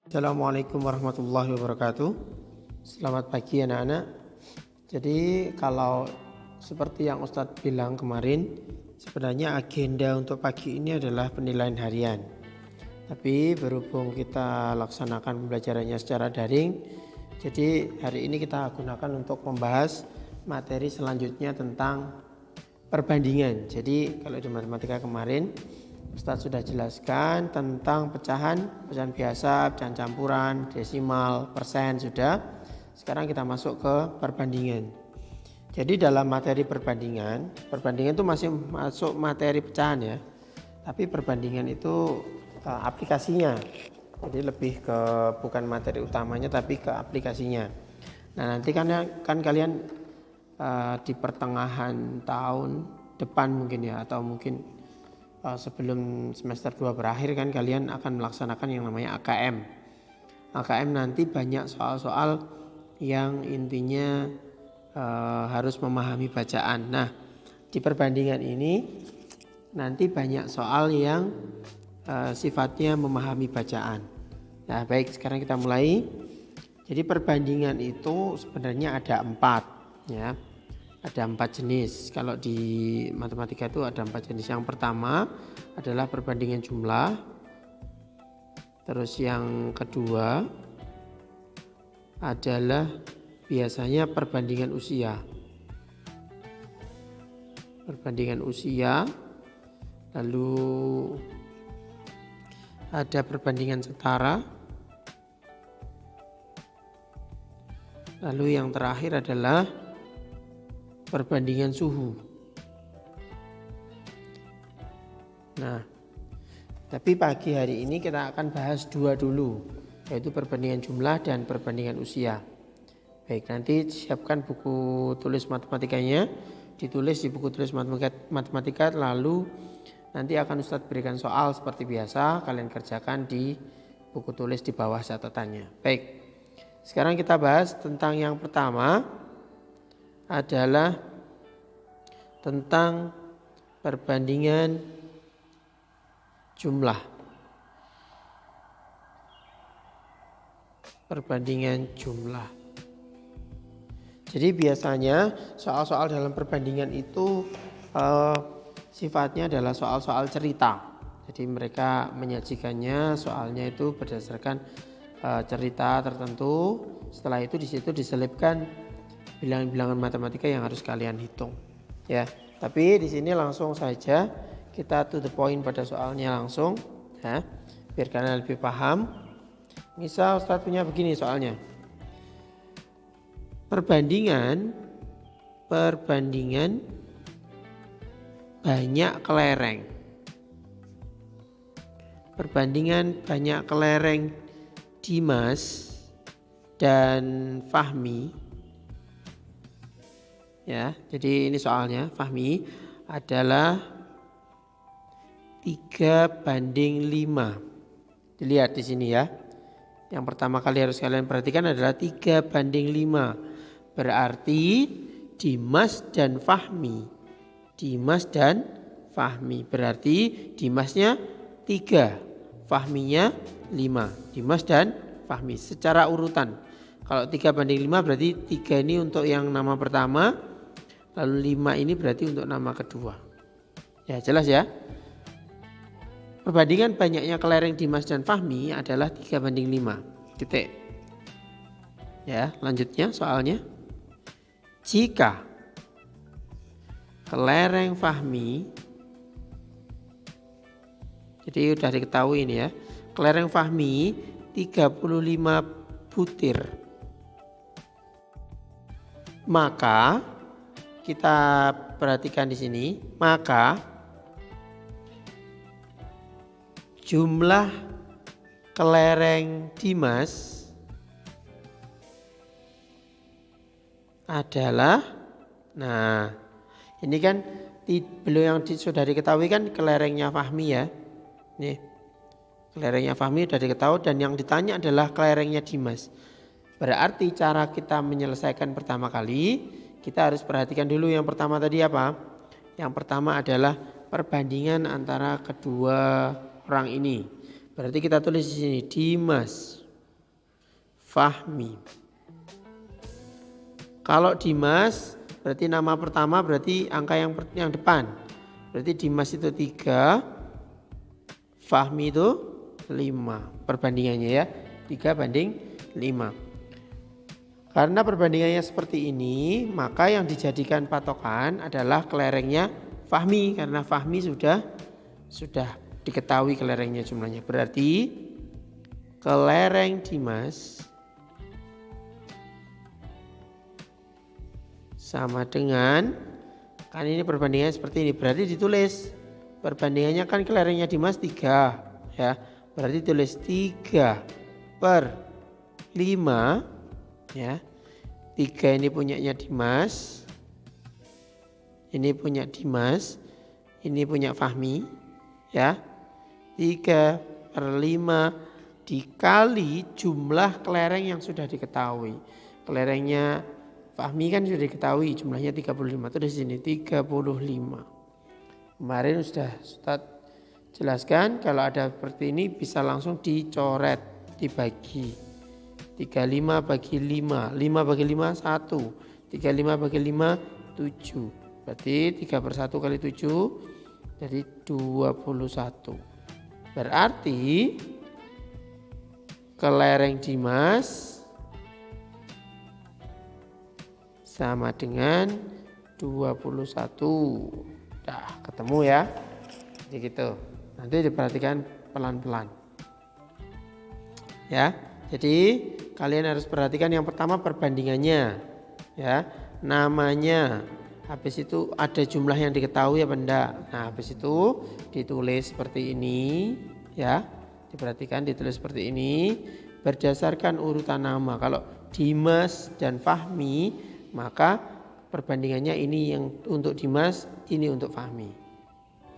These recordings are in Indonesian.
Assalamualaikum warahmatullahi wabarakatuh. Selamat pagi anak-anak. Jadi kalau seperti yang Ustadz bilang kemarin, sebenarnya agenda untuk pagi ini adalah penilaian harian. Tapi berhubung kita laksanakan pembelajarannya secara daring, jadi hari ini kita gunakan untuk membahas materi selanjutnya tentang perbandingan. Jadi kalau di matematika kemarin Ustadz sudah jelaskan tentang pecahan biasa, pecahan campuran, desimal, persen sudah. Sekarang kita masuk ke perbandingan. Jadi dalam materi perbandingan itu masih masuk materi pecahan ya. Tapi perbandingan itu aplikasinya. Jadi lebih ke bukan materi utamanya tapi ke aplikasinya. Nah, nanti kan kalian di pertengahan tahun depan mungkin ya, atau mungkin sebelum semester 2 berakhir kan kalian akan melaksanakan yang namanya AKM. AKM nanti banyak soal-soal yang intinya harus memahami bacaan. Nah, di perbandingan ini nanti banyak soal yang sifatnya memahami bacaan. Nah, baik, sekarang kita mulai. Jadi perbandingan itu sebenarnya ada 4 ya. Ada 4 jenis. Kalau di matematika itu ada 4 jenis. Yang pertama adalah perbandingan jumlah. Terus yang kedua adalah biasanya perbandingan usia. Perbandingan usia. Lalu ada perbandingan setara. Lalu yang terakhir adalah perbandingan suhu. Nah, tapi pagi hari ini kita akan bahas 2 dulu, yaitu perbandingan jumlah dan perbandingan usia. Baik, nanti siapkan buku tulis matematikanya, ditulis di buku tulis matematika, lalu nanti akan Ustadz berikan soal seperti biasa, kalian kerjakan di buku tulis di bawah catatannya. Baik, sekarang kita bahas tentang yang pertama adalah tentang perbandingan jumlah. Perbandingan jumlah. Jadi biasanya soal-soal dalam perbandingan itu sifatnya adalah soal-soal cerita. Jadi mereka menyajikannya soalnya itu berdasarkan cerita tertentu. Setelah itu di situ diselipkan bilangan-bilangan matematika yang harus kalian hitung ya. Tapi di sini langsung saja kita to the point pada soalnya langsung ya, biar kalian lebih paham. Misal Ustadz punya begini soalnya. Perbandingan banyak kelereng. Perbandingan banyak kelereng Dimas dan Fahmi. Ya, jadi ini soalnya Fahmi adalah 3:5. Dilihat di sini ya. Yang pertama kali harus kalian perhatikan adalah 3:5. Berarti Dimas dan Fahmi. Dimas dan Fahmi. Berarti Dimasnya 3, Fahminya 5. Dimas dan Fahmi secara urutan. Kalau 3:5 berarti 3 ini untuk yang nama pertama. Lalu 5 ini berarti untuk nama kedua. Ya, jelas ya. Perbandingan banyaknya kelereng Dimas dan Fahmi adalah 3:5. Titik. Ya, lanjutnya soalnya. Jika kelereng Fahmi, jadi udah diketahui ini ya. Kelereng Fahmi 35 butir. Maka kita perhatikan di sini, maka jumlah kelereng Dimas adalah, nah ini kan belum yang sudah diketahui kan kelerengnya Fahmi ya. Nih, kelerengnya Fahmi sudah diketahui dan yang ditanya adalah kelerengnya Dimas. Berarti cara kita menyelesaikan pertama kali, kita harus perhatikan dulu yang pertama tadi apa? Yang pertama adalah perbandingan antara kedua orang ini. Berarti kita tulis di sini Dimas Fahmi. Kalau Dimas berarti nama pertama berarti angka yang depan. Berarti Dimas itu 3, Fahmi itu 5. Perbandingannya ya 3:5. Karena perbandingannya seperti ini, maka yang dijadikan patokan adalah kelerengnya Fahmi. Karena Fahmi sudah diketahui kelerengnya jumlahnya. Berarti kelereng Dimas sama dengan, kan ini perbandingannya seperti ini, berarti ditulis perbandingannya kan kelerengnya Dimas 3 ya. Berarti tulis 3/5 ya. 3 ini punyanya Dimas, ini punya Dimas, ini punya Fahmi ya. 3/5 dikali jumlah kelereng yang sudah diketahui. Kelerengnya Fahmi kan sudah diketahui jumlahnya 35. Itu di sini 35. Kemarin sudah Ustaz jelaskan kalau ada seperti ini bisa langsung dicoret, dibagi. 35 bagi 5, 5 bagi 5 1, 35 bagi 5 7. Berarti 3/1 kali 7 jadi 21. Berarti kelereng Dimas sama dengan 21. Dah ketemu ya. Jadi gitu. Nanti diperhatikan pelan-pelan. Ya. Jadi kalian harus perhatikan yang pertama perbandingannya ya. Namanya. Habis itu ada jumlah yang diketahui apa enggak. Nah, habis itu ditulis seperti ini ya. Diperhatikan ditulis seperti ini berdasarkan urutan nama. Kalau Dimas dan Fahmi maka perbandingannya ini yang untuk Dimas, ini untuk Fahmi.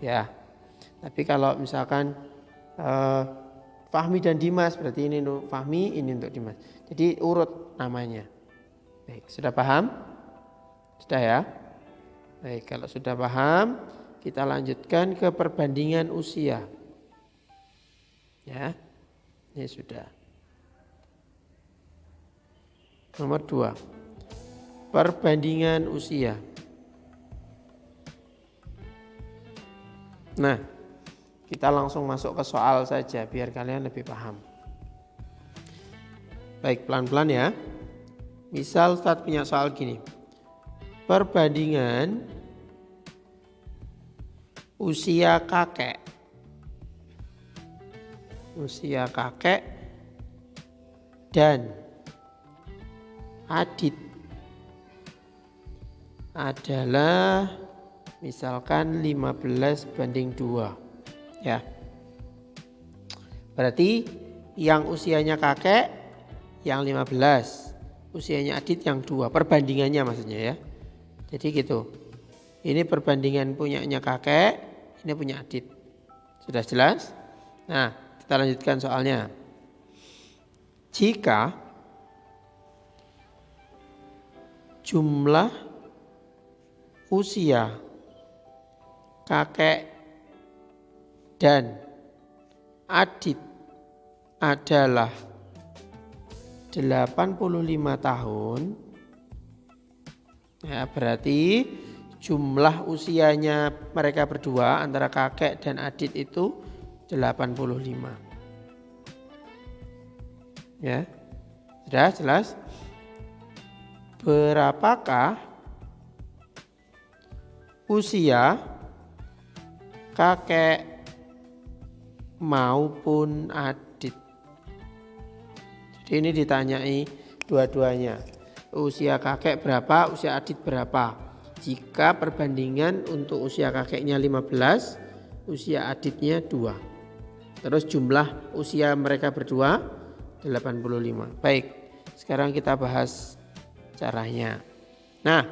Ya. Tapi kalau misalkan Fahmi dan Dimas berarti ini untuk Fahmi, ini untuk Dimas. Jadi urut namanya. Baik, sudah paham? Sudah ya? Baik, kalau sudah paham, kita lanjutkan ke perbandingan usia. Ya. Ini sudah. Nomor 2. Perbandingan usia. Nah, kita langsung masuk ke soal saja biar kalian lebih paham. Baik, pelan-pelan ya. Misal Ustaz punya soal gini. Perbandingan usia kakek. Usia kakek dan adit adalah misalkan 15:2 ya. Berarti yang usianya kakek yang 15, usianya adit yang 2, perbandingannya maksudnya ya. Jadi gitu. Ini perbandingan punyanya kakek, ini punya adit. Sudah jelas? Nah, kita lanjutkan soalnya. Jika jumlah usia kakek dan adit adalah 85 tahun, ya berarti jumlah usianya mereka berdua antara kakek dan adit itu 85. Ya, sudah jelas? Berapakah usia kakek maupun adit? Jadi ini ditanyai dua-duanya. Usia kakek berapa, usia adit berapa? Jika perbandingan untuk usia kakeknya 15, usia aditnya 2. Terus jumlah usia mereka berdua 85. Baik, sekarang kita bahas caranya. Nah,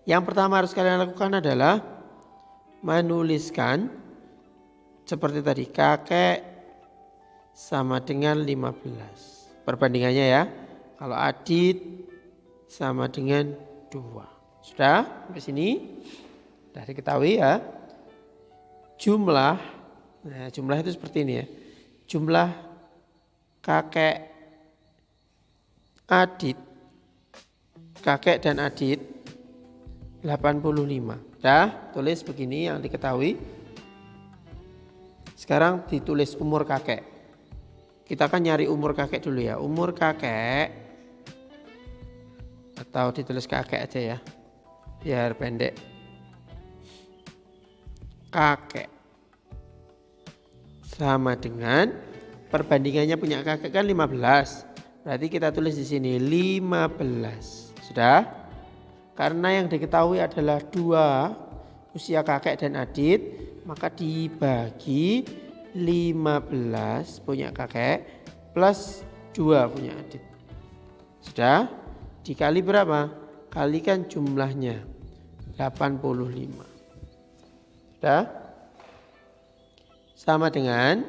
yang pertama harus kalian lakukan adalah menuliskan seperti tadi, kakek sama dengan 15. Perbandingannya ya. Kalau adit sama dengan 2. Sudah sampai sini? Sudah diketahui ya. Jumlah, nah jumlah itu seperti ini ya. Jumlah kakek Adit, kakek dan Adit 85. Tulis begini yang diketahui. Sekarang ditulis umur kakek. Kita akan nyari umur kakek dulu ya. Umur kakek, atau ditulis kakek aja ya, biar pendek. Kakek sama dengan perbandingannya punya kakek kan 15. Berarti kita tulis di sini 15. Sudah? Karena yang diketahui adalah 2 usia kakek dan Adit, maka dibagi 15 punya kakek plus 2 punya Adit. Sudah? Dikali berapa? Kalikan jumlahnya 85. Sudah? Sama dengan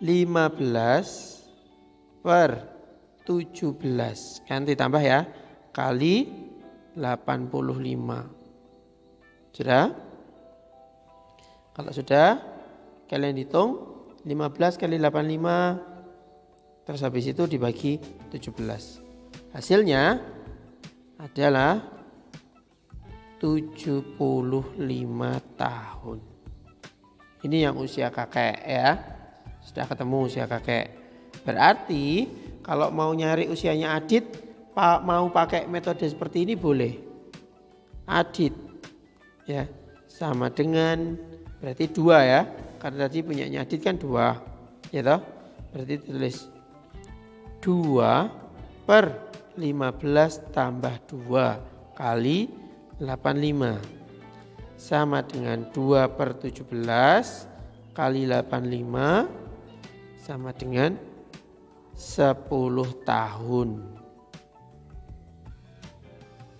15 per 17. Kan ditambah ya. Kali 85. Sudah? Kalau sudah, kalian hitung 15 kali 85. Terus habis itu dibagi 17. Hasilnya adalah 75 tahun. Ini yang usia kakek ya. Sudah ketemu usia kakek. Berarti kalau mau nyari usianya Adit, mau pakai metode seperti ini boleh. Adit ya sama dengan berarti 2 ya. Karena tadi punyanya Adit kan 2. Ya toh? Berarti tulis 2 per 15 tambah 2 kali 85 sama dengan 2 per 17 kali 85 sama dengan 10 tahun.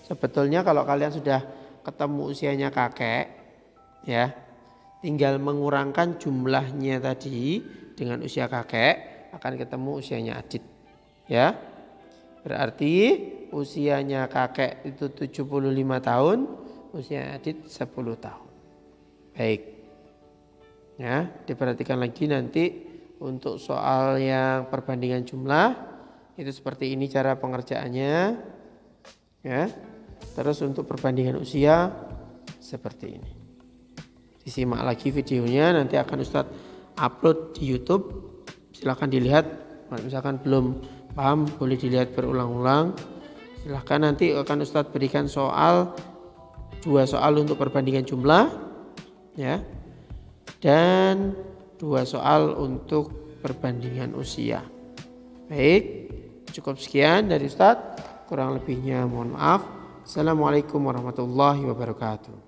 Sebetulnya kalau kalian sudah ketemu usianya kakek ya, tinggal mengurangkan jumlahnya tadi dengan usia kakek akan ketemu usianya Adit ya. Berarti usianya kakek itu 75 tahun, usia Adit 10 tahun. Baik. Ya, diperhatikan lagi nanti untuk soal yang perbandingan jumlah itu seperti ini cara pengerjaannya. Ya. Terus untuk perbandingan usia seperti ini. Disimak lagi videonya, nanti akan Ustadz upload di YouTube. Silahkan dilihat. Kalau misalkan belum paham boleh dilihat berulang-ulang. Silahkan nanti akan Ustadz berikan soal 2 soal untuk perbandingan jumlah ya, dan 2 soal untuk perbandingan usia. Baik, cukup sekian dari Ustadz. Kurang lebihnya mohon maaf. Assalamualaikum warahmatullahi wabarakatuh.